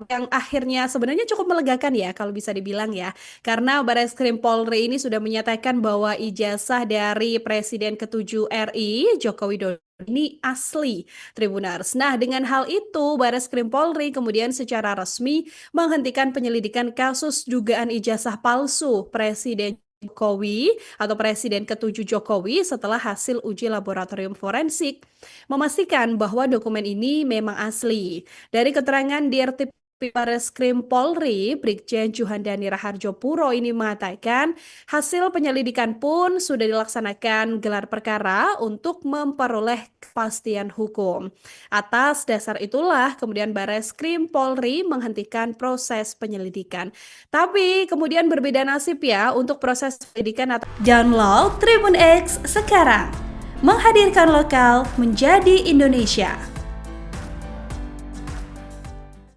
yang akhirnya sebenarnya cukup melegakan ya kalau bisa dibilang ya. Karena Barreskrim Polri ini sudah menyatakan bahwa ijazah dari Presiden ke-7 RI Joko Widodo ini asli Tribuners. Nah, dengan hal itu Barreskrim Polri kemudian secara resmi menghentikan penyelidikan kasus dugaan ijazah palsu Presiden Jokowi atau Presiden ke-7 Jokowi setelah hasil uji laboratorium forensik memastikan bahwa dokumen ini memang asli. Dari keterangan Dirtip Barreskrim Polri, Brigjen Juhandani Raharjo Puro ini mengatakan hasil penyelidikan pun sudah dilaksanakan gelar perkara untuk memperoleh kepastian hukum. Atas dasar itulah kemudian Barreskrim Polri menghentikan proses penyelidikan. Tapi kemudian berbeda nasib ya untuk proses penyelidikan atau download Tribun X sekarang. Menghadirkan lokal menjadi Indonesia.